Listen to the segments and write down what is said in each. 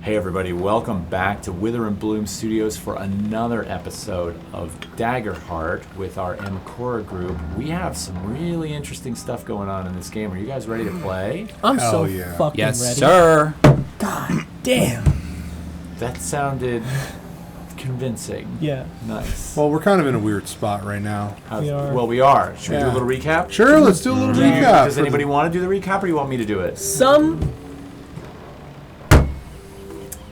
Hey everybody, welcome back to Wither and Bloom Studios for another episode of Daggerheart with our Mcora group. We have some really interesting stuff going on in this game. Are you guys ready to play? I'm Hell so yeah. fucking Yes, ready. sir. God damn. That sounded convincing. Yeah. Nice. Well, we're kind of in a weird spot right now. We are. Well, we are. Should we do a Yeah. little recap? Sure, let's do a little recap. Does anybody want to do the recap or you want me to do it? Some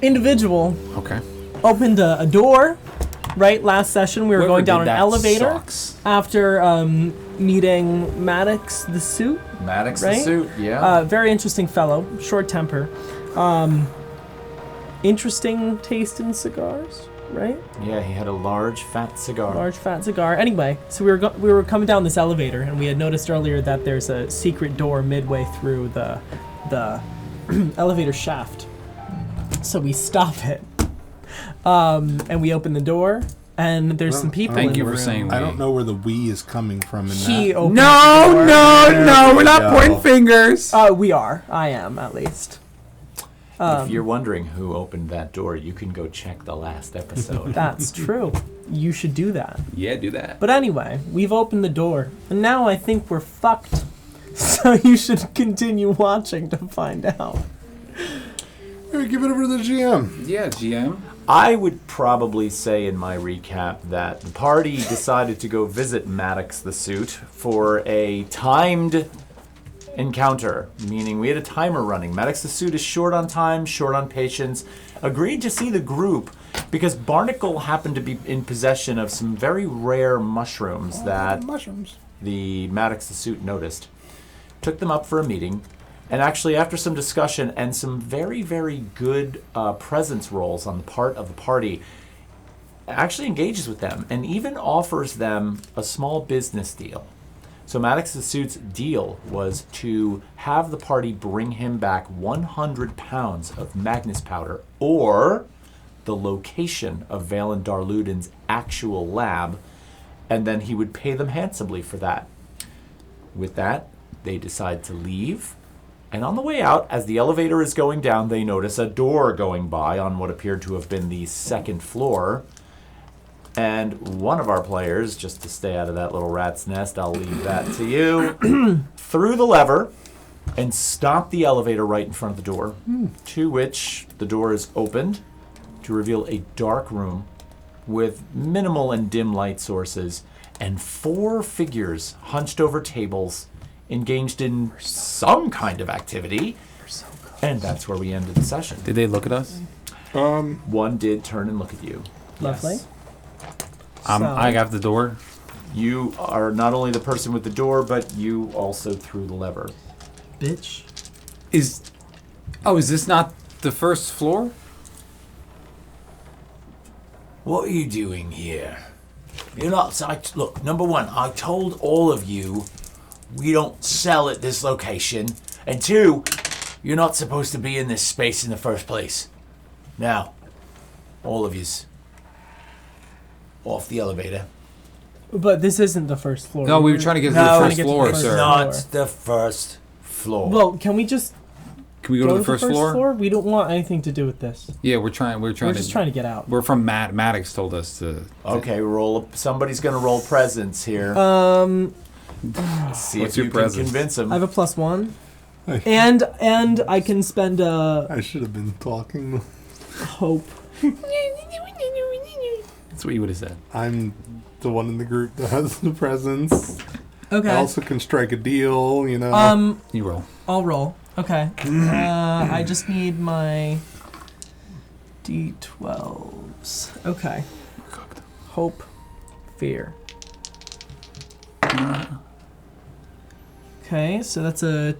individual Okay. opened a door, right? Last session we were going down an elevator Sucks. after meeting Maddox the suit. Maddox Right? the suit, yeah. Very interesting fellow, short temper. Interesting taste in cigars, right? Yeah, he had a large fat cigar. Large fat cigar. Anyway, so we were coming down this elevator, and we had noticed earlier that there's a secret door midway through the elevator shaft. So we stop it, and we open the door, and there's some people. Thank in you the for room. saying I don't know where the we is coming from in He that. opened No, the door. no, we're not go. pointing fingers. We are. I am, at least. If you're wondering who opened that door, you can go check the last episode. That's true. You should do that. Yeah, do that. But anyway, we've opened the door, and now I think we're fucked. So you should continue watching to find out. Hey, give it over to the GM. Yeah, GM. I would probably say in my recap that the party decided to go visit Maddox the suit for a timed encounter, meaning we had a timer running. Maddox the suit is short on time, short on patience, agreed to see the group because Barnacle happened to be in possession of some very rare mushrooms that Mushrooms. the Maddox the suit noticed. Took them up for a meeting, and actually after some discussion and some very, very good presence rolls on the part of the party, actually engages with them and even offers them a small business deal. So Maddox the suit's deal was to have the party bring him back 100 pounds of Magnus powder or the location of Valen Darludin's actual lab, and then he would pay them handsomely for that. With that, they decide to leave, and on the way out, as the elevator is going down, they notice a door going by on what appeared to have been the second floor. And one of our players, just to stay out of that little rat's nest, I'll leave that to you, threw the lever and stopped the elevator right in front of the door, to which the door is opened to reveal a dark room with minimal and dim light sources and 4 figures hunched over tables engaged in some kind of activity. And that's where we ended the session. Did they look at us? One did turn and look at you. Lovely. Yes. So- I got the door. You are not only the person with the door, but you also threw the lever. Bitch. Is this not the first floor? What are you doing here? You're not. Look, number one, I told all of you we don't sell at this location. And 2, you're not supposed to be in this space in the first place. Now, all of yous, off the elevator. But this isn't the first floor. No, we were trying to get to No, the it's first floor, not. sir. Not the first floor. Well, can we just Can we go to the first floor? We don't want anything to do with this. Yeah, we're trying. We're Just trying to get out. We're from Maddox told us to. Okay, somebody's going to roll presence here. See What's if you your can presence? convince him. I have a +1, and I can spend a I should have been talking. hope. That's what you would have said. I'm the one in the group that has the presence. Okay. I also can strike a deal, you know. You roll. I'll roll. Okay. I just need my D12s. Okay. Hope, fear. Okay, so that's a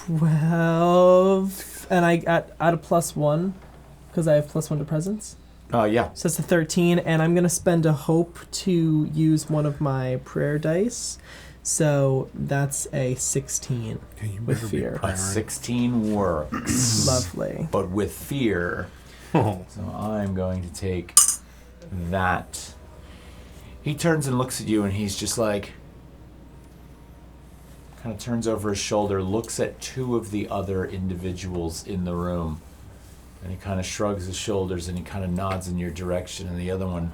12, and I add a +1 because I have +1 to presence. Yeah. So that's a 13, and I'm gonna spend a hope to use one of my prayer dice. So that's a 16 Okay, you with better be fear. A praying. 16 works. Lovely. But with fear. Oh. So I'm going to take that. He turns and looks at you and he's just like, kind of turns over his shoulder, looks at 2 of the other individuals in the room, And he kind of shrugs his shoulders and he kind of nods in your direction. And the other one,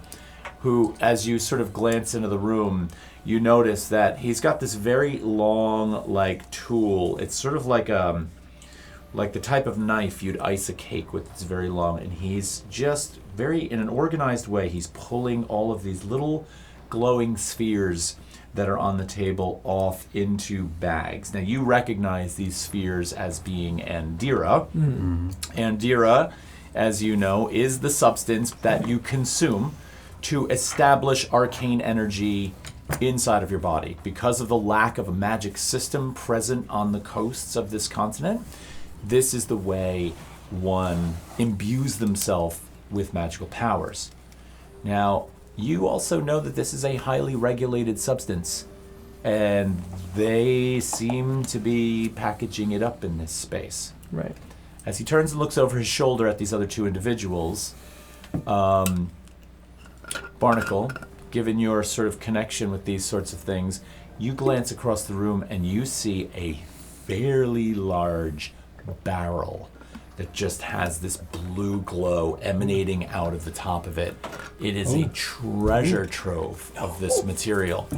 who, as you sort of glance into the room, you notice that he's got this very long, like, tool. It's sort of like the type of knife you'd ice a cake with. It's very long, and he's just in an organized way, he's pulling all of these little glowing spheres that are on the table off into bags. Now, you recognize these spheres as being Andira. Andira, as you know, is the substance that you consume to establish arcane energy inside of your body. Because of the lack of a magic system present on the coasts of this continent, this is the way one imbues themselves with magical powers. Now, you also know that this is a highly regulated substance, and they seem to be packaging it up in this space. Right. As he turns and looks over his shoulder at these other two individuals, Barnacle, given your sort of connection with these sorts of things, you glance across the room and you see a fairly large barrel that just has this blue glow emanating out of the top of it. It is a treasure trove of this material.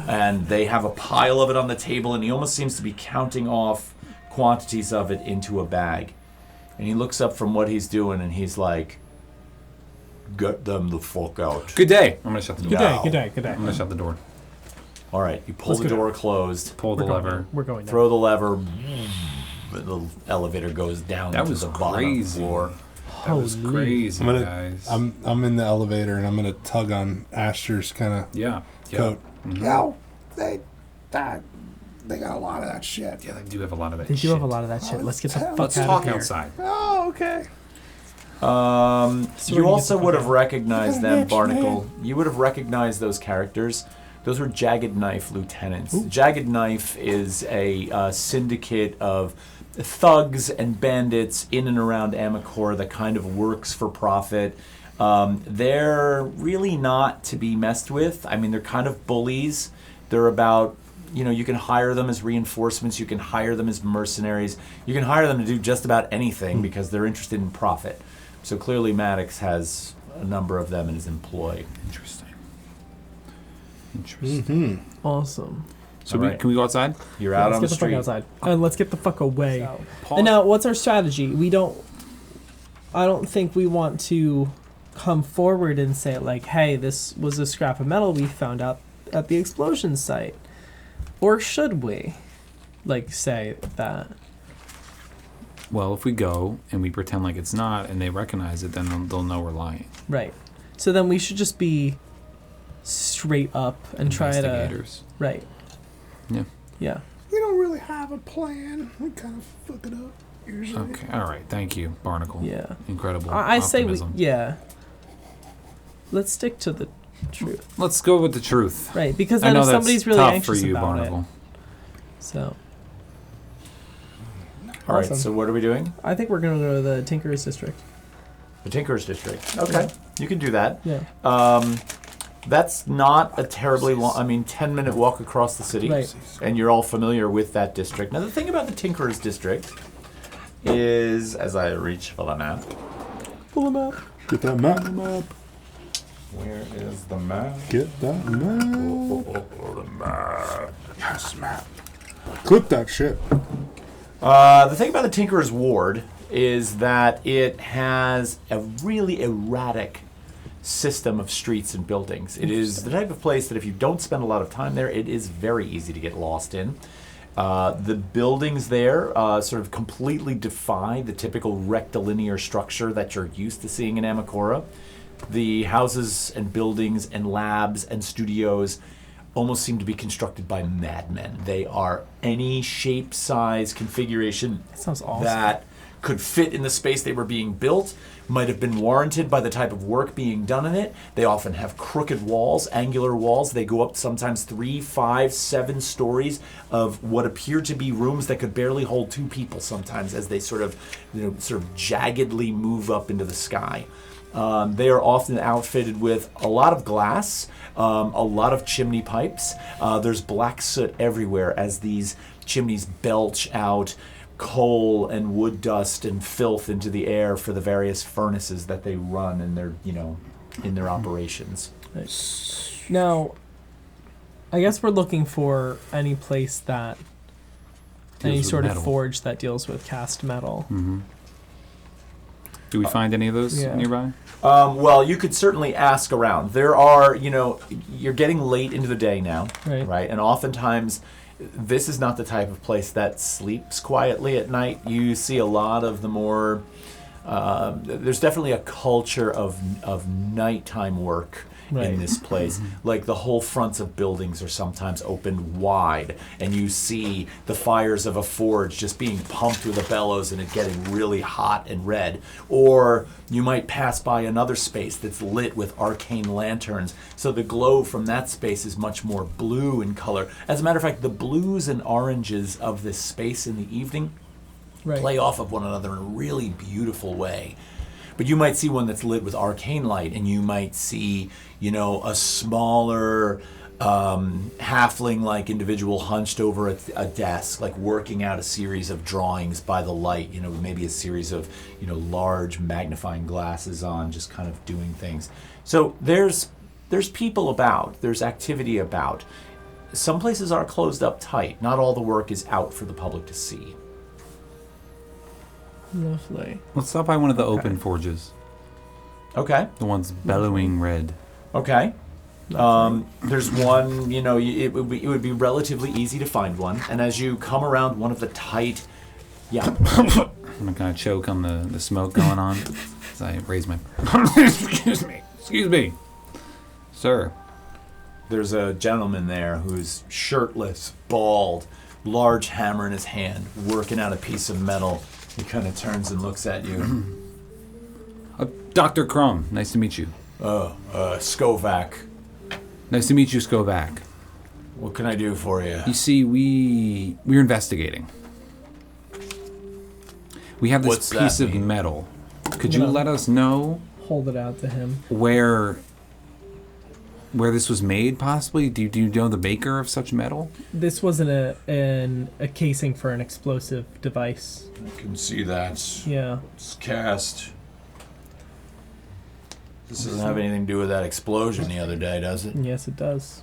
And they have a pile of it on the table, and he almost seems to be counting off quantities of it into a bag. And he looks up from what he's doing, and he's like, "Get them the fuck out." Good day. I'm gonna shut the door. Good day. I'm gonna shut the door. All right, you pull Let's the go door closed, Pull the lever. We're going down. throw the lever, the elevator goes down That to was the bottom of the crazy. floor. That was Holy. crazy, I'm gonna. guys. I'm in the elevator and I'm gonna tug on Asher's kind of yeah. coat. Yo, they got a lot of that shit. Yeah, they do have a lot of that They do shit. have a lot of that shit. Let's get the fuck Let's out talk of here. outside. Oh, okay. So You we're also gonna get would the have fuck recognized them, Rich Barnacle. You would have recognized those characters. Those were Jagged Knife lieutenants. Jagged Knife is a syndicate of thugs and bandits in and around Amacor that kind of works for profit. They're really not to be messed with. I mean, they're kind of bullies. They're about, you can hire them as reinforcements. You can hire them as mercenaries. You can hire them to do just about anything because they're interested in profit. So clearly Maddox has a number of them in his employ. Interesting. Awesome. So All right. can we go outside? You're out Let's on get the the street. fuck outside. And let's get the fuck away. Paul- And now, what's our strategy? I don't think we want to come forward and say, like, hey, this was a scrap of metal we found out at the explosion site. Or should we, like, say that? Well, if we go and we pretend like it's not and they recognize it, then they'll know we're lying. Right. So then we should just be straight up and try to... Investigators. Right. Yeah. Yeah. We don't really have a plan. We kind of fuck it up usually. Okay. All right. Thank you, Barnacle. Yeah. Incredible. I say we... optimism. Yeah. Let's stick to the truth. Let's go with the truth. Right, because I then know if that's somebody's really tough anxious for you, about Barnacle. it... So... All right, Awesome. so what are we doing? I think we're going to go to the Tinker's District. The Tinker's District. Okay, you can do that. Yeah. That's not a terribly long, 10-minute walk across the city. Right. And you're all familiar with that district. Now, the thing about the Tinker's District is, as I reach for the map, Pull them out. Get that map. where is the map? Get that map. The map. Yes, map. Clip that shit. The thing about the Tinker's Ward is that it has a really erratic system of streets and buildings. It is the type of place that if you don't spend a lot of time there, it is very easy to get lost in. The buildings there sort of completely defy the typical rectilinear structure that you're used to seeing in Amacora. The houses and buildings and labs and studios almost seem to be constructed by madmen. They are any shape, size, configuration That sounds awesome. that could fit in the space they were being built, might have been warranted by the type of work being done in it. They often have crooked walls, angular walls. They go up sometimes 3, 5, 7 stories of what appear to be rooms that could barely hold 2 people sometimes as they sort of jaggedly move up into the sky. They are often outfitted with a lot of glass, a lot of chimney pipes. There's black soot everywhere as these chimneys belch out coal and wood dust and filth into the air for the various furnaces that they run in their, in their operations. Now, I guess we're looking for any place that any Deals with sort of metal. forge that deals with cast metal. Mm-hmm. Do we find any of those yeah. nearby? Well, you could certainly ask around. There are, you're getting late into the day now, Right. And oftentimes, this is not the type of place that sleeps quietly at night. You see a lot of the more. There's definitely a culture of nighttime work Right. in this place. Like the whole fronts of buildings are sometimes opened wide, and you see the fires of a forge just being pumped with a bellows and it getting really hot and red. Or you might pass by another space that's lit with arcane lanterns, so the glow from that space is much more blue in color. As a matter of fact, the blues and oranges of this space in the evening Right. play off of one another in a really beautiful way. But you might see one that's lit with arcane light, and you might see, a smaller halfling-like individual hunched over a desk, like working out a series of drawings by the light, maybe a series of, large magnifying glasses on, just kind of doing things. So there's people about, there's activity about. Some places are closed up tight. Not all the work is out for the public to see. Lovely. Let's stop by one of the open forges. Okay. The ones bellowing red. Okay. There's one, it would be relatively easy to find one. And as you come around one of the tight, I'm gonna kind of choke on the smoke going on as I raise my. Excuse me, sir. there's a gentleman there who's shirtless, bald, large hammer in his hand, working out a piece of metal. He kind of turns and looks at you. Dr. Crumb, nice to meet you. Skovac, Nice to meet you, Skovac. what can I do for you? You see, we're investigating. We have this What's that piece of mean? metal. Could you let us know Hold it out to him. where this was made, possibly? Do you know the maker of such metal? This wasn't a casing for an explosive device. I can see that. Yeah. It's cast. This doesn't have anything to do with that explosion the other day, does it? Yes, it does.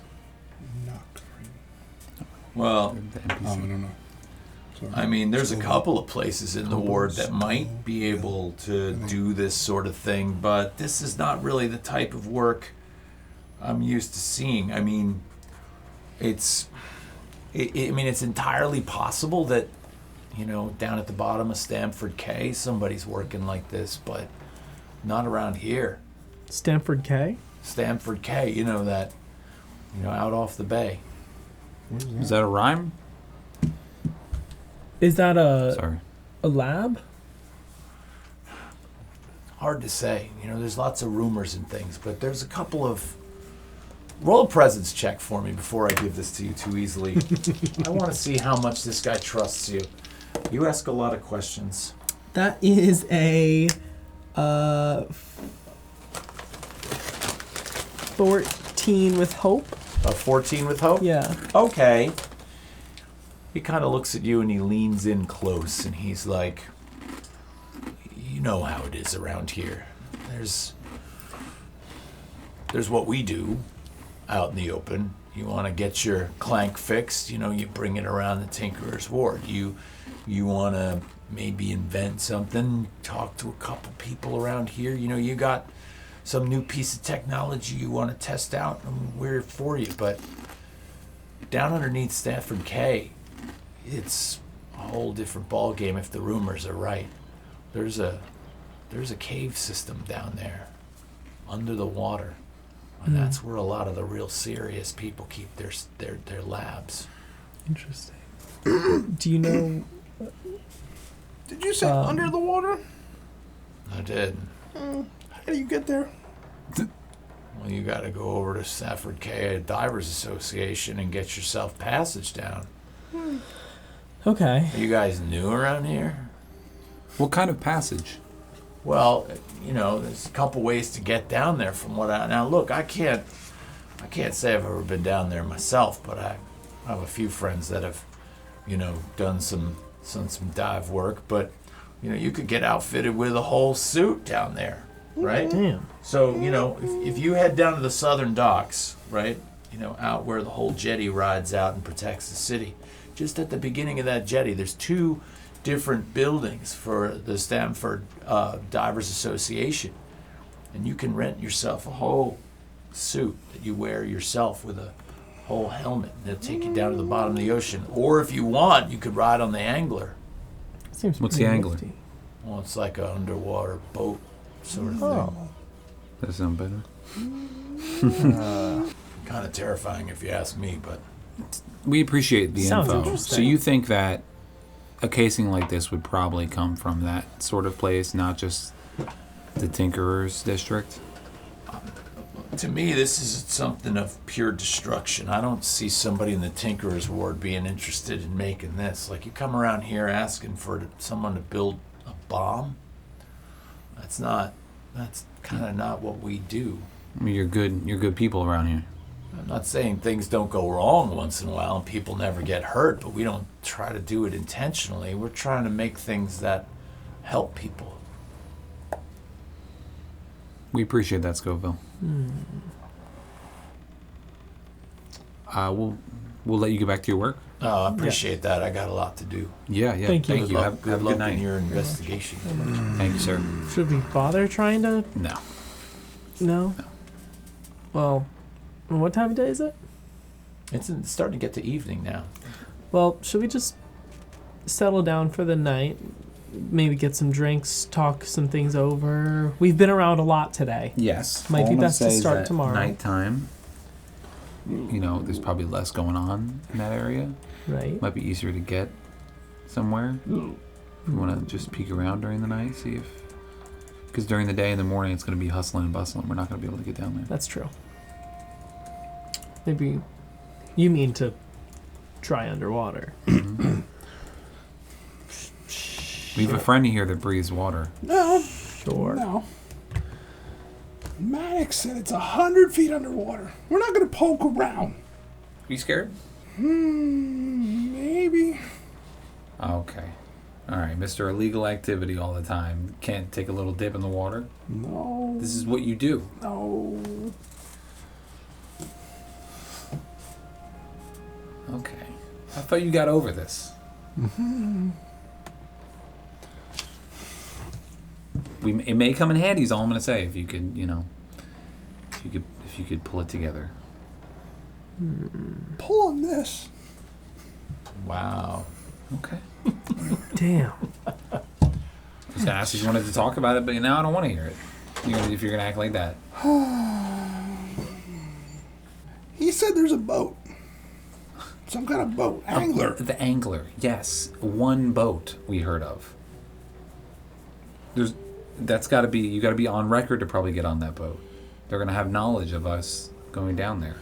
Well, I don't know. Sorry. I mean, there's a couple of places in the ward that might be able to do this sort of thing, but this is not really the type of work I'm used to seeing. I mean, it's entirely possible that, down at the bottom of Stamford K, somebody's working like this, but not around here. Stanford K? Stamford K, out off the bay. Is that a rhyme? Is that Sorry. a lab? Hard to say. There's lots of rumors and things, but there's a couple of... Roll a presence check for me before I give this to you too easily. I want to see how much this guy trusts you. You ask a lot of questions. That is a 14 with hope. A 14 with hope? Yeah. Okay. He kind of looks at you and he leans in close and he's like, you know how it is around here. There's what we do out in the open. You want to get your clank fixed, you bring it around the Tinkerer's Ward. You want to maybe invent something, talk to a couple people around here. You got some new piece of technology you want to test out, and we're for you. But down underneath Stanford K, it's a whole different ball game if the rumors are right. There's a cave system down there under the water. And that's where a lot of the real serious people keep their labs. Interesting. Do you know? Did you say under the water? I did. How do you get there? Well, you got to go over to Stafford K Divers Association and get yourself passage down. Okay. Are you guys new around here? What kind of passage? Well, there's a couple ways to get down there from what now look, I can't say I've ever been down there myself, but I have a few friends that have, done some done some dive work, but you could get outfitted with a whole suit down there, right? Damn. So, if you head down to the southern docks, right, out where the whole jetty rides out and protects the city, just at the beginning of that jetty, there's 2 different buildings for the Stamford Divers Association. And you can rent yourself a whole suit that you wear yourself with a whole helmet. And they'll take you down to the bottom of the ocean. Or if you want, you could ride on the Angler. Seems What's pretty the Angler? nifty. Well, it's like an underwater boat sort of thing. Oh. That sound better. Kind of terrifying if you ask me, but We appreciate the Sounds info. interesting. So you think that a casing like this would probably come from that sort of place, not just the Tinkerer's district? to me, this is something of pure destruction. I don't see somebody in the Tinkerer's Ward being interested in making this. Like, you come around here asking for someone to build a bomb? That's kind of not what we do. I mean, you're good people around here. I'm not saying things don't go wrong once in a while and people never get hurt, but we don't try to do it intentionally. We're trying to make things that help people. We appreciate that, Scoville. We'll let you get back to your work. Oh, I appreciate that. I got a lot to do. Yeah. Thank you. Thank you. Have a Good good luck night. in your investigation. Thank you, sir. Should we bother trying to? No. No. Well, what time of day is it? It's starting to get to evening now. Well, should we just settle down for the night? Maybe get some drinks, talk some things over. We've been around a lot today. Yes. Might All be I'm gonna best to say is start that tomorrow. Nighttime. There's probably less going on in that area. Right. Might be easier to get somewhere. If you want to just peek around during the night, see if. Because during the day in the morning, it's going to be hustling and bustling. We're not going to be able to get down there. That's true. Maybe you mean to try underwater. We have a friend here that breathes water. No, Sure. no. Maddox said it's 100 feet underwater. We're not going to poke around. Are you scared? Maybe. Okay. All right, Mr. Illegal Activity all the time. Can't take a little dip in the water. No. This is what you do. No. Okay. I thought you got over this. It may come in handy. Is all I'm gonna say. If you could, if you could pull it together. Pull on this. Wow. Okay. Damn. Just asked if you wanted to talk about it, but now I don't want to hear it. If you're gonna act like that. He said there's a boat. Some kind of boat. Angler. The angler. Yes, one boat we heard of. That's got to be. You got to be on record to probably get on that boat. They're gonna have knowledge of us going down there.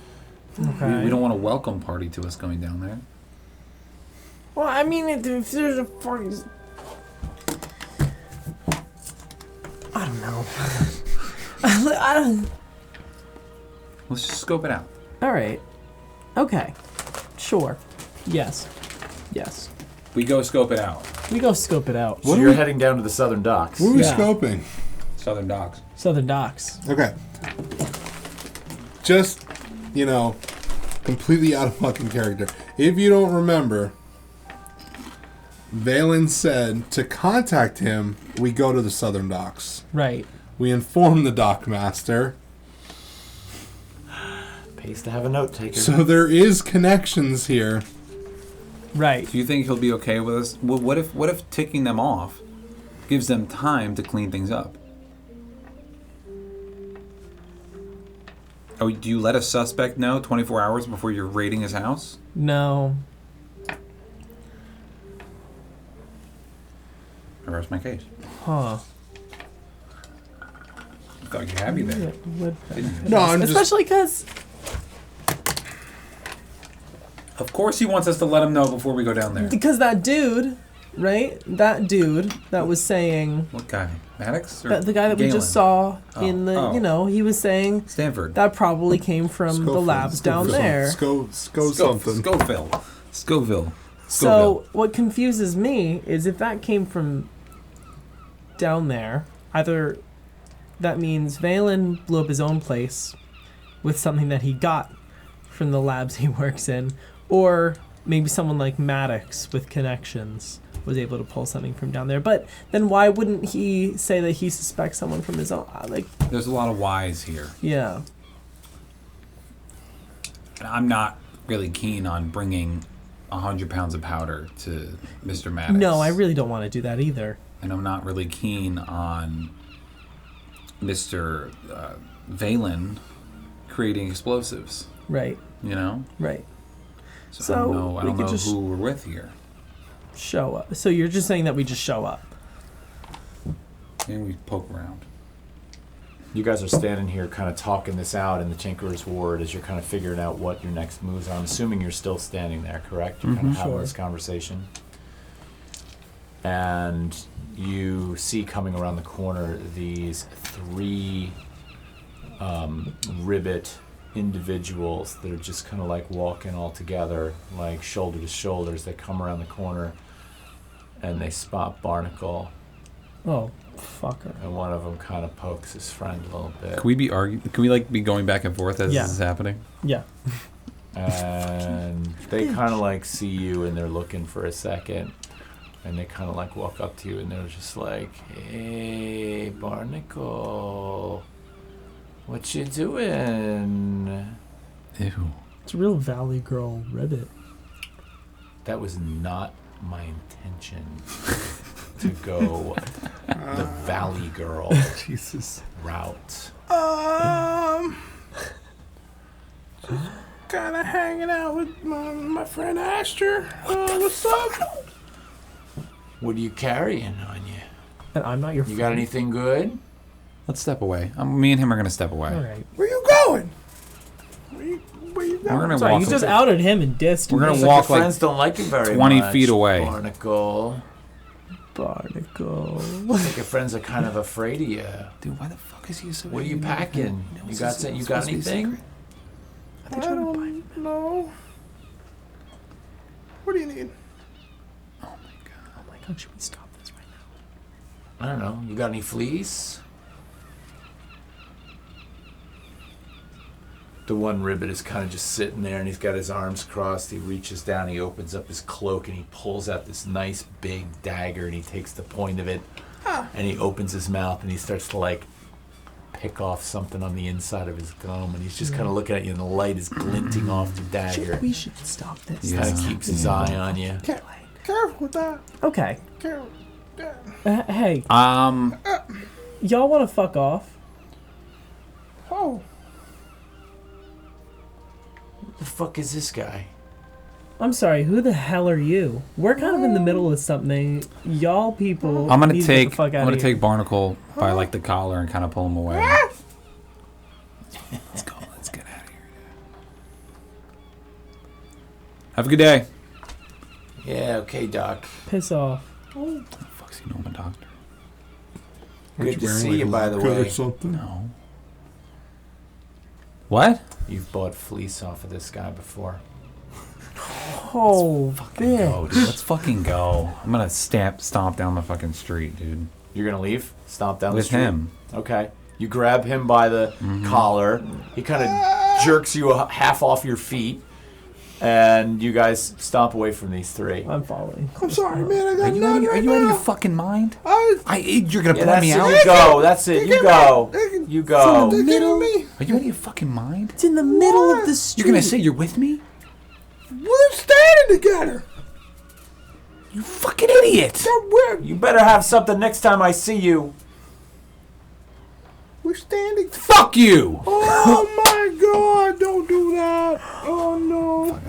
Okay. We don't want a welcome party to us going down there. Well, I mean, if there's a I don't know. I don't. Let's just scope it out. All right. Okay. Sure. Yes. Yes. We go scope it out. We go scope it out. So you're heading down to the southern docks. What are we Yeah. scoping? Southern Docks. Southern Docks. Okay. Just, completely out of fucking character. If you don't remember, Valen said to contact him, we go to the southern docks. Right. We inform the dockmaster. Pays to have a note taker. So there is connections here. Right. Do you think he'll be okay with us? Well, what if ticking them off gives them time to clean things up? Oh, do you let a suspect know 24 hours before you're raiding his house? No. I rest my case. Huh. I thought you had me there. Didn't you? No, I'm just... Especially because Of course he wants us to let him know before we go down there. that dude, right? That dude that was saying What guy? Maddox? Or the guy that we Galen? just saw Oh, in the, oh. he was saying Stanford. that probably came from the labs down there. Scoville. Scoville. So what confuses me is if that came from down there, either that means Valen blew up his own place with something that he got from the labs he works in, or maybe someone like Maddox with connections was able to pull something from down there. But then why wouldn't he say that he suspects someone from his own? There's a lot of whys here. Yeah. And I'm not really keen on bringing 100 pounds of powder to Mr. Maddox. No, I really don't want to do that either. And I'm not really keen on Mr. Valen creating explosives. Right. You know? Right. So I don't know who we're with here. Show up. So you're just saying that we just show up. And we poke around. You guys are standing here kind of talking this out in the Tinkerer's Ward as you're kind of figuring out what your next moves are. I'm assuming you're still standing there, correct? You're kind of having this conversation. And you see coming around the corner these 3 ribbit individuals that are just kind of like walking all together, like shoulder to shoulders. They come around the corner and they spot Barnacle. Oh, fucker. And one of them kind of pokes his friend a little bit. Can we be be going back and forth as this is happening? Yeah. And they kind of like see you and they're looking for a second. And they kind of like walk up to you and they're just like, "Hey, Barnacle, what you doing?" Ew. It's a real Valley Girl ribbit. That was not my intention to go the Valley Girl Jesus. route. Kind of hanging out with my friend Asher. What's up? What are you carrying on you? And I'm not your You got anything good? Let's step away. Me and him are going to step away. All right. Where you going? Where you We're going? going to Sorry, walk you just outed him and dissed We're me. gonna Looks walk your like friends don't like you very 20 much, feet away. Barnacle. Barnacle. Like your friends are kind of afraid of you. Dude, why the fuck is he so... What are you packing? You got anything? I don't know. What do you need? Oh my god, should we stop this right now? I don't know. You got any fleece? The one ribbit is kind of just sitting there and he's got his arms crossed. He reaches down, he opens up his cloak and he pulls out this nice big dagger and he takes the point of it and he opens his mouth and he starts to like pick off something on the inside of his gum and he's just kind of looking at you and the light is glinting off the dagger. We should stop this. Yeah. Kind of keeps his eye on you. Careful with that. Okay. Careful. Hey, y'all want to fuck off? Oh. The fuck is this guy? I'm sorry, who the hell are you? We're kind of in the middle of something. Y'all people I'm gonna need to get the take fuck outta here. take Barnacle by like the collar and kind of pull him away. Let's go. Let's get out of here. Have a good day. Yeah, okay, Doc. Piss off. Oh, fuck's he know I'm a doctor? Good to see you, by the Coat or way. something? No. What? You've bought fleece off of this guy before. Oh, bitch. Go, dude. Let's fucking go. I'm gonna stomp down the fucking street, dude. You're going to leave? Stomp down the With street? him. Okay. You grab him by the collar. He kind of jerks you half off your feet. And you guys stomp away from these 3. I'm following. I'm sorry, man. I got Are you none right out of your now. fucking mind? I You're gonna Yeah, pull that's me it. out? You go. That's it. You go. You go. They get me. Are you out of your fucking mind? It's in the middle of the street. You're gonna say you're with me? We're standing together. You fucking idiot! That weird. You better have something next time I see you. We're standing. Fuck you! Oh my God! Don't do that. Oh no.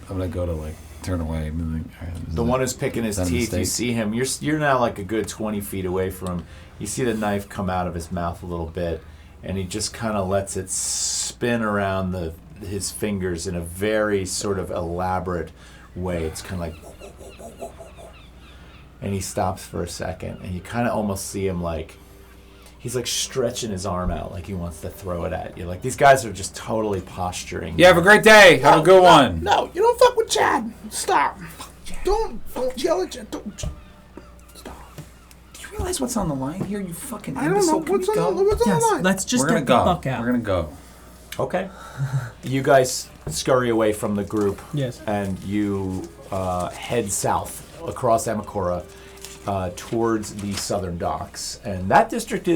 I'm gonna go to like turn away. The one who's picking his that a teeth, you mistake? see him. You're now like a good 20 feet away from him. You see the knife come out of his mouth a little bit, and he just kind of lets it spin around his fingers in a very sort of elaborate way. It's kind of like, and he stops for a second, and you kind of almost see him like, He's like stretching his arm out like he wants to throw it at you. Like these guys are just totally posturing. Yeah, have a great day. Have a good one. No, you don't fuck with Chad. Stop. Don't yell at Chad. Don't. Stop. Do you realize what's on the line here? You fucking I don't know what's on the line. Let's just We're gonna get the go. fuck out. We're gonna go. Okay. You guys scurry away from the group. Yes. And you head south across Amakora towards the southern docks. And that district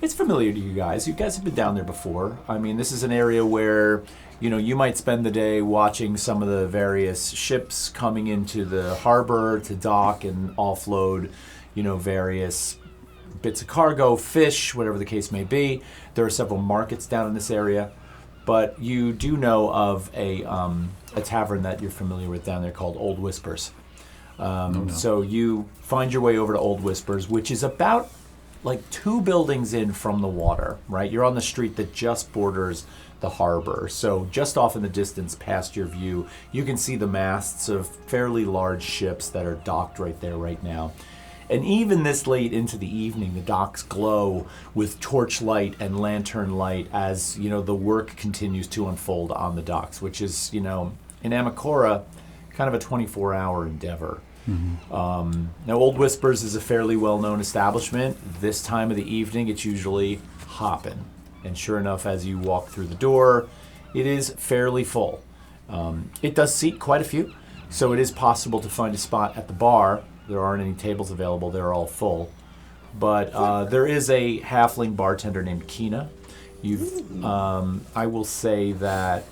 it's familiar to you guys. You guys have been down there before. I mean, this is an area where, you might spend the day watching some of the various ships coming into the harbor to dock and offload, various bits of cargo, fish, whatever the case may be. There are several markets down in this area. But you do know of a tavern that you're familiar with down there called Old Whispers. So you find your way over to Old Whispers, which is about like 2 buildings in from the water, right? You're on the street that just borders the harbor. So just off in the distance past your view, you can see the masts of fairly large ships that are docked right there right now. And even this late into the evening, the docks glow with torchlight and lantern light as, the work continues to unfold on the docks, which is, in Amakora, kind of a 24-hour endeavor. Mm-hmm. Now, Old Whispers is a fairly well-known establishment. This time of the evening, it's usually hopping. And sure enough, as you walk through the door, it is fairly full. It does seat quite a few, so it is possible to find a spot at the bar. There aren't any tables available. They're all full. But there is a halfling bartender named Kina. I will say that...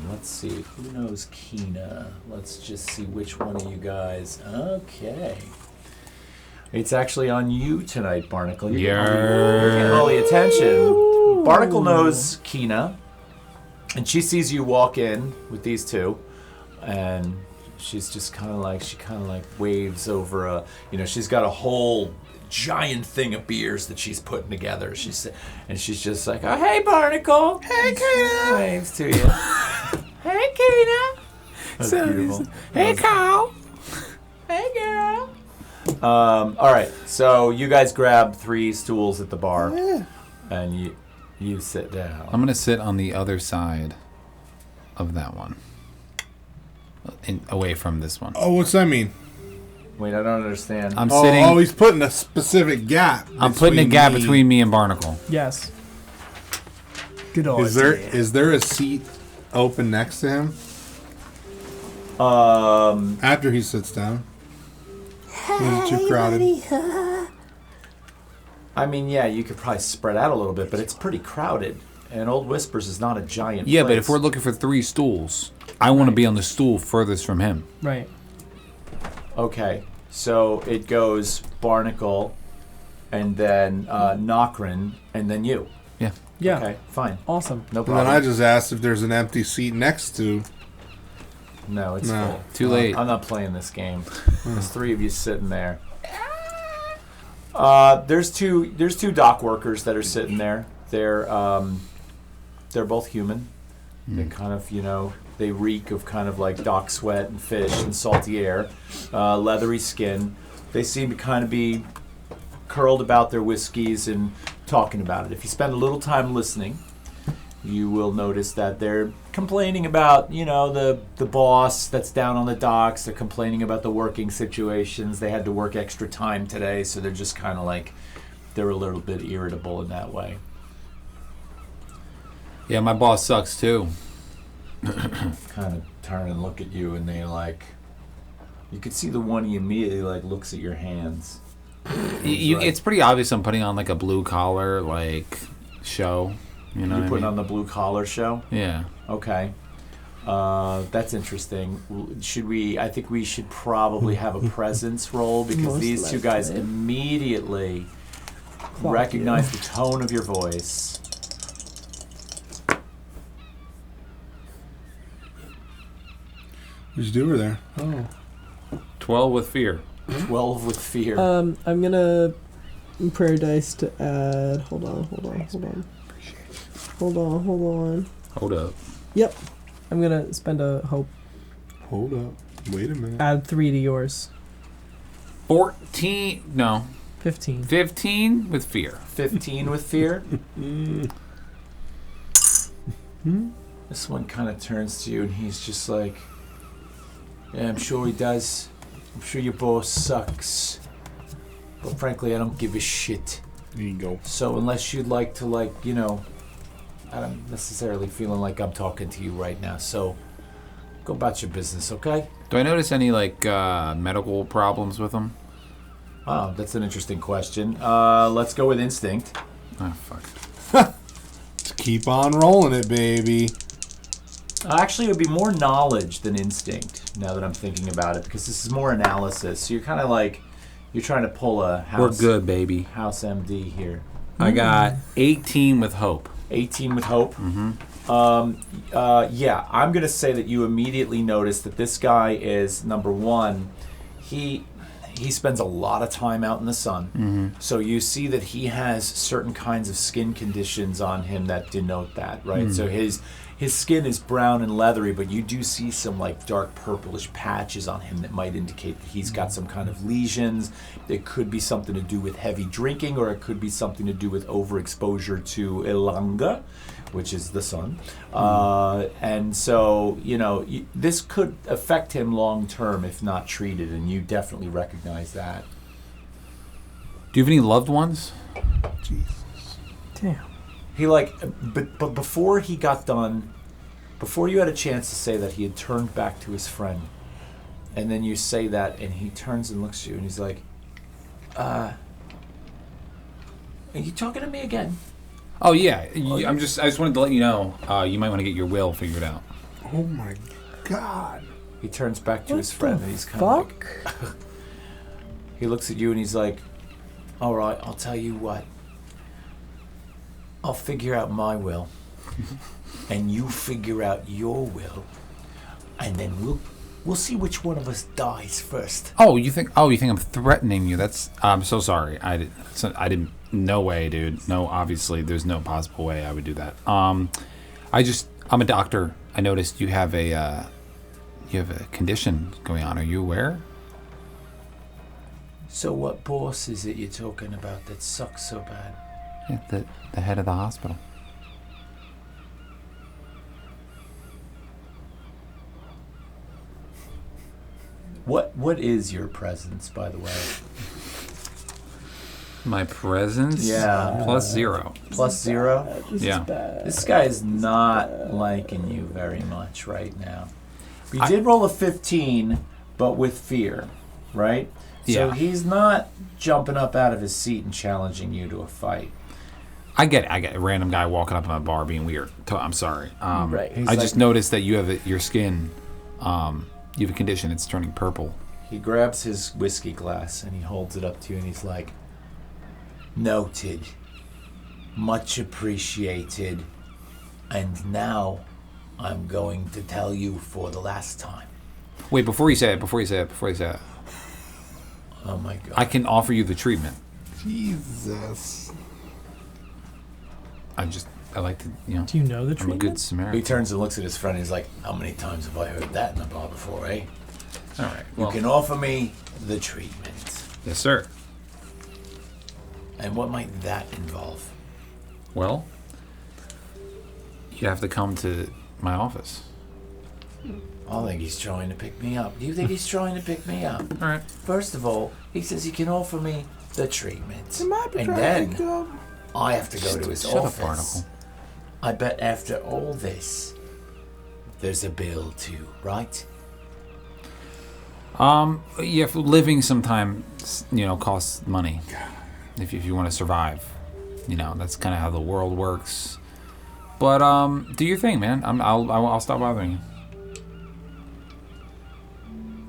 let's see. Who knows Kina? Let's just see which one of you guys... Okay. It's actually on you tonight, Barnacle. You're getting all the attention. Barnacle knows Kina. And she sees you walk in with these two. And... she's just kind of like waves over she's got a whole giant thing of beers that she's putting together. She's just like, oh, hey, Barnacle. Hey, Kina. Waves to you. Hey, Kina. That's beautiful. Hey, Kyle. Hey, girl. All right, so you guys grab 3 stools at the bar, and you sit down. I'm gonna sit on the other side of that one. Away from this one. Oh, what's that mean? Wait, I don't understand. I'm sitting. Oh, he's putting a specific gap. I'm putting a gap between me and Barnacle. Yes. Good old. Is there a seat open next to him? After he sits down. Is it too crowded? I mean, yeah, you could probably spread out a little bit, but it's pretty crowded. And Old Whispers is not a giant Yeah, place. but if we're looking for 3 stools, I want to be on the stool furthest from him. Right. Okay, so it goes Barnacle, and then Nokrin, and then you. Yeah. Yeah. Okay, fine. Awesome. No And problem. then I just asked if there's an empty seat next to. No, it's No. full. Too late. I'm not playing this game. There's 3 of you sitting there. There's two dock workers that are sitting there. They're both human. They kind of, they reek of kind of like dock sweat and fish and salty air, leathery skin. They seem to kind of be curled about their whiskeys and talking about it. If you spend a little time listening, you will notice that they're complaining about, the boss that's down on the docks. They're complaining about the working situations. They had to work extra time today, so they're just kind of like, they're a little bit irritable in that way. Yeah, my boss sucks too. Kind of turn and look at you, and they you could see the one he immediately looks at your hands. It's pretty obvious I'm putting on like a blue collar show. You know, You're putting on the blue collar show. Yeah. Okay, that's interesting. I think we should probably have a presence roll because Most these two guys likely. immediately Clock recognize you. the tone of your voice. What'd you do over there? Oh. 12 with fear. 12 with fear. I'm gonna prayer dice to add. Hold on. Hold up. Yep. I'm gonna spend a hope. Hold up. Wait a minute. Add 3 to yours. 14. No. 15. 15 with fear. 15 with fear. This one kind of turns to you and he's just like, yeah, I'm sure he does. I'm sure your boss sucks. But frankly, I don't give a shit. Ego. So unless you'd like to, like, you know, I don't necessarily feeling like I'm talking to you right now. So go about your business, okay? Do I notice any, like, medical problems with him? Wow, that's an interesting question. Let's go with instinct. Oh, fuck. Let's keep on rolling it, baby. Actually, it would be more knowledge than instinct, now that I'm thinking about it, because this is more analysis. So you're kind of like, you're trying to pull a house. We're good, baby. House MD here. I got 18 with hope. 18 with hope. Mm-hmm. Yeah, I'm going to say that you immediately notice that this guy is, number one, he spends a lot of time out in the sun. Mm-hmm. So you see that he has certain kinds of skin conditions on him that denote that, right? So his skin is brown and leathery, but you do see some like dark purplish patches on him that might indicate that he's got some kind of lesions. It could be something to do with heavy drinking, or it could be something to do with overexposure to Ilanga, which is the sun. And so, you know, this could affect him long term if not treated, and you definitely recognize that. Do you have any loved ones? Jesus. Damn. He like, but before he got done, before you had a chance to say that, he had turned back to his friend, and then you say that, and he turns and looks at you, and he's like, "Are you talking to me again?" Oh, yeah. I just wanted to let you know, you might want to get your will figured out. Oh my God. He turns back to his friend, and he's kind of like, he looks at you, and he's like, "All right, I'll tell you what. I'll figure out my will, and you figure out your will, and then we'll see which one of us dies first." Oh, you think I'm threatening you? I'm so sorry. I didn't. No way, dude. No, obviously, there's no possible way I would do that. I'm a doctor. I noticed you have a condition going on. Are you aware? So what boss is it you're talking about that sucks so bad? Yeah, the head of the hospital. What is your presence, by the way? My presence? Yeah. +0. +0? Yeah. This guy is not liking you very much right now. You did roll a 15, but with fear, right? So Yeah. he's not jumping up out of his seat and challenging you to a fight. I get a random guy walking up in my bar being weird. I'm sorry. Right. I just noticed that you have your skin. You have a condition. It's turning purple. He grabs his whiskey glass and he holds it up to you and he's like, "Noted. Much appreciated. And now I'm going to tell you for the last time." Wait, before you say it, Oh my God. I can offer you the treatment. Jesus. I like to, Do you know the I'm a treatment? good He Samaritan. turns and looks at his friend and he's like, "How many times have I heard that in the bar before, eh? All right. You Well, can offer me the treatment." yes, sir. And what might that involve? Well, you have to come to my office. I think he's trying to pick me up. Do you think he's trying to pick me up? All right. First of all, he says he can offer me the treatment. It might be And trying then to go. I have to go to his Shut up, office. Barnacle. I bet after all this, there's a bill too, right? Yeah, living sometimes, costs money. If you want to survive, that's kind of how the world works. But do your thing, man. I'll stop bothering you.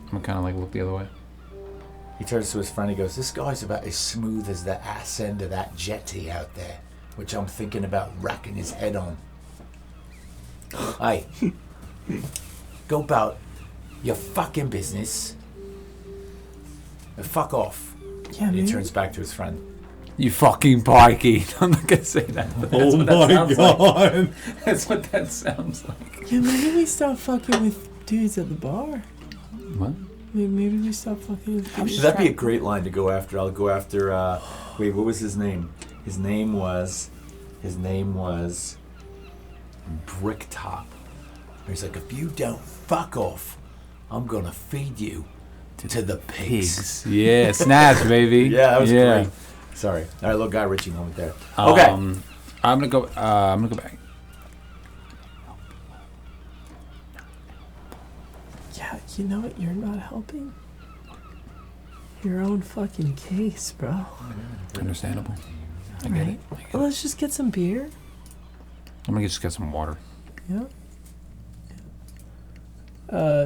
I'm gonna kind of like look the other way. He turns to his friend. He goes, "This guy's about as smooth as the ass end of that jetty out there, which I'm thinking about racking his head on. Hey, go about your fucking business and fuck off." Yeah, And he maybe, turns back to his friend. You fucking pikey. I'm not gonna say that. But that's Oh what that my sounds like. God. That's what that sounds like. yeah, maybe we stop fucking with dudes at the bar. What? Maybe we stop fucking. That'd be a great line to go after. I'll go after. Wait, what was his name? His name was Bricktop. He's like, if you don't fuck off, I'm gonna feed you to the pigs. Yeah, snatch, baby. Yeah, that was great. Sorry. All right, little Guy Ritchie moment there. Okay. I'm gonna go back. Yeah, you know what? You're not helping your own fucking case, bro. Understandable. I get Right. it. Well, let's just get some beer. I'm gonna just get some water. Yeah.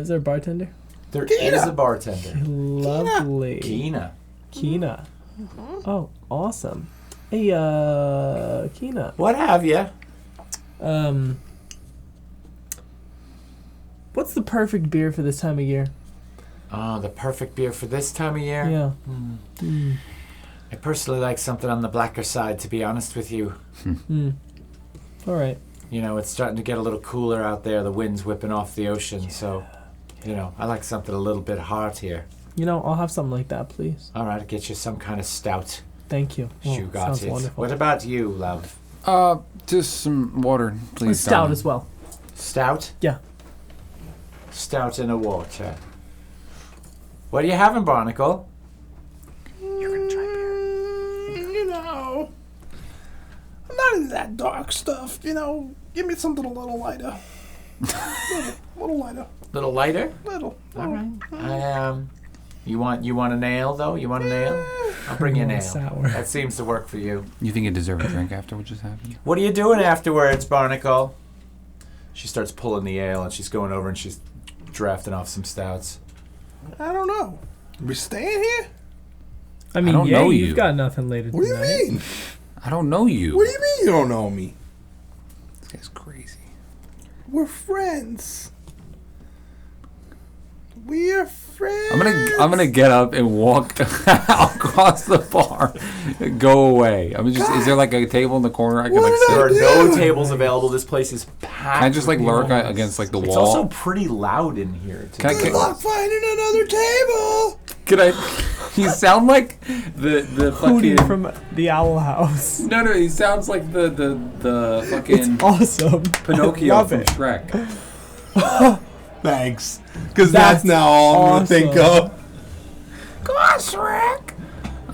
Is there a bartender? There is a bartender. Lovely. Keena. Keena. Oh, awesome. Hey, Keena. What have you? What's the perfect beer for this time of year? Oh, the perfect beer for this time of year? Yeah. I personally like something on the blacker side, to be honest with you. All right. You know, it's starting to get a little cooler out there. The wind's whipping off the ocean, so, you know, I like something a little bit heartier. You know, I'll have something like that, please. All right, I'll get you some kind of stout. Thank you. You got sounds it. wonderful. What about you, love? Just some water, A please. stout darling. as well. Stout? Yeah. Stout in a water. What are you having, Barnacle? You know, I'm not into that dark stuff. You know, give me something a little lighter. little lighter. Little lighter? Little. All right. You want a nail though? You want a nail? I'll bring you a nail. Sour. That seems to work for you. You think you deserve a drink after what just happened? What are you doing afterwards, Barnacle? She starts pulling the ale and she's going over and she's drafting off some stouts. I don't know. We staying here? I mean, don't yeah, know you've you. got nothing later What do you tonight. mean? I don't know you. What do you mean you don't know me? This guy's crazy. We're friends. We are friends. I'm gonna get up and walk across the bar. Go away. Is there like a table in the corner I can like There are sit? no tables available. This place is packed. Can I just like with lurk people. against like the It's wall? also pretty loud in here. Can I- Good luck finding another table. Can I? You sound like the Hootie fucking. from the Owl House. No, he sounds like the fucking It's awesome. Pinocchio I love from it. Shrek. Thanks. Because that's now all I'm awesome. going to think of. Gosh, Rick.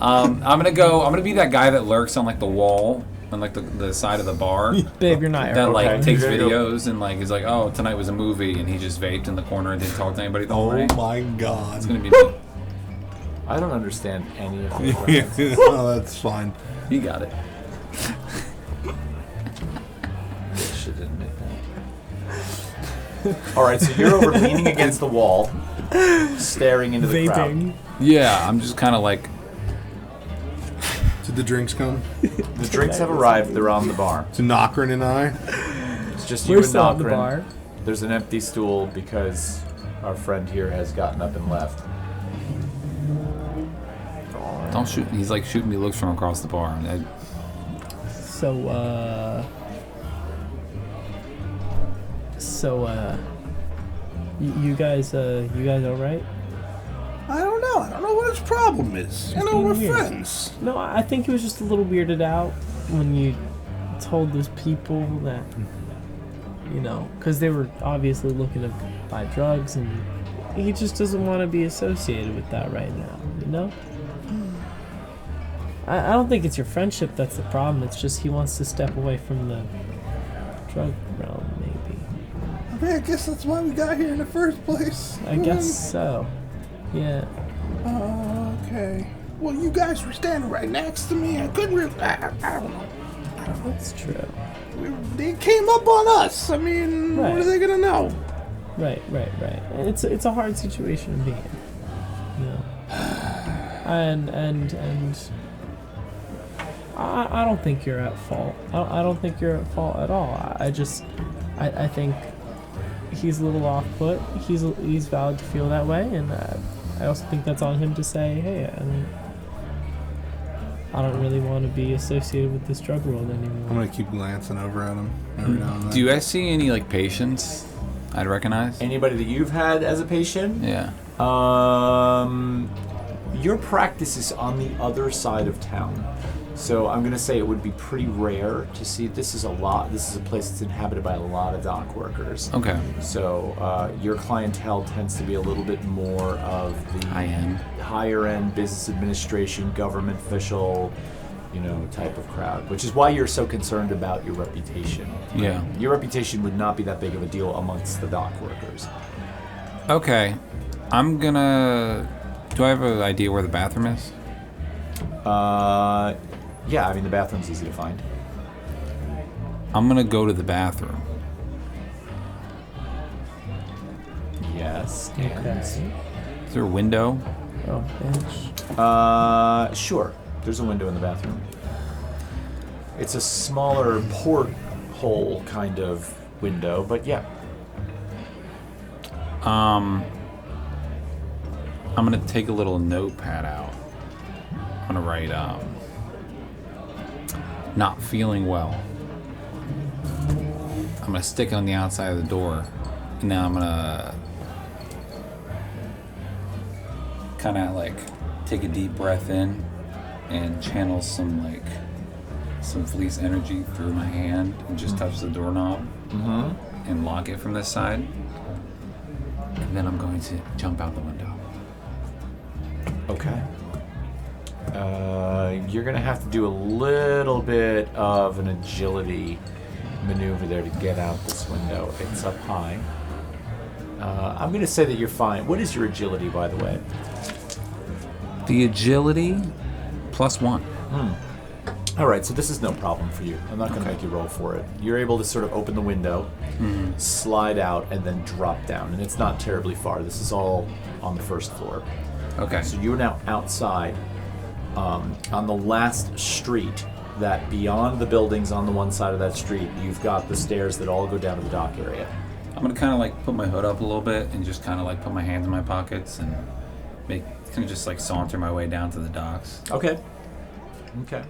I'm gonna be that guy that lurks on like the wall on like the side of the bar. Babe, you're not That Eric. like Okay. takes There you go. videos and like is like, oh, tonight was a movie, and he just vaped in the corner and didn't talk to anybody the whole Oh night. my It's god. gonna be me. I don't understand any of this. Oh, that's fine. You got it. I should admit that. All right, so you're over leaning against the wall, staring into the crowd. Vaping. Yeah, I'm just kind of like, Did the drinks come? The drinks have arrived. They're on the bar. To Knockern and I? It's just you We're and still at the Nokrin. bar. There's an empty stool because our friend here has gotten up and left. don't shoot. He's like shooting me looks from across the bar. And you guys all right? I don't know. I don't know what his problem is. You know, we're being weird. friends. No, I think he was just a little weirded out when you told those people that, you know, because they were obviously looking to buy drugs, and he just doesn't want to be associated with that right now, you know? I don't think it's your friendship that's the problem. It's just he wants to step away from the drug realm, maybe. I mean, I guess that's why we got here in the first place. I guess so. Yeah. Okay. Well, you guys were standing right next to me. I couldn't really. I don't know. That's true. They came up on us. I mean, Right. what are they gonna know? Right. It's a hard situation to be in, you know. And I don't think you're at fault. I don't think you're at fault at all. I think he's a little off put. He's valid to feel that way, and I also think that's on him to say, hey, I don't really want to be associated with this drug world anymore. I'm going to keep glancing over at him every now and then. do you guys see any like patients I'd recognize? Anybody that you've had as a patient? Yeah. Your practice is on the other side of town. So I'm going to say it would be pretty rare to see. This is a place that's inhabited by a lot of dock workers. Okay. So your clientele tends to be a little bit more of the higher end business administration, government official, type of crowd, which is why you're so concerned about your reputation. Yeah. Your reputation would not be that big of a deal amongst the dock workers. Okay. Do I have an idea where the bathroom is? Yeah, the bathroom's easy to find. I'm gonna go to the bathroom. Yes. Okay. Is there a window? Oh, bench. Sure. There's a window in the bathroom. It's a smaller porthole kind of window, but yeah. I'm gonna take a little notepad out. I'm gonna write, not feeling well. I'm gonna stick it on the outside of the door, and now I'm gonna kind of take a deep breath in and channel some fleece energy through my hand and just touch the doorknob and lock it from this side. And then I'm going to jump out the window. Okay. You're going to have to do a little bit of an agility maneuver there to get out this window. It's up high. I'm going to say that you're fine. What is your agility, by the way? The agility +1. All right, so this is no problem for you. I'm not going to make you roll for it. You're able to sort of open the window, slide out, and then drop down. And it's not terribly far. This is all on the first floor. Okay. So you're now outside on the last street that beyond the buildings on the one side of that street, you've got the stairs that all go down to the dock area. I'm going to kind of put my hood up a little bit and just kind of put my hands in my pockets and just saunter my way down to the docks. Okay. Okay.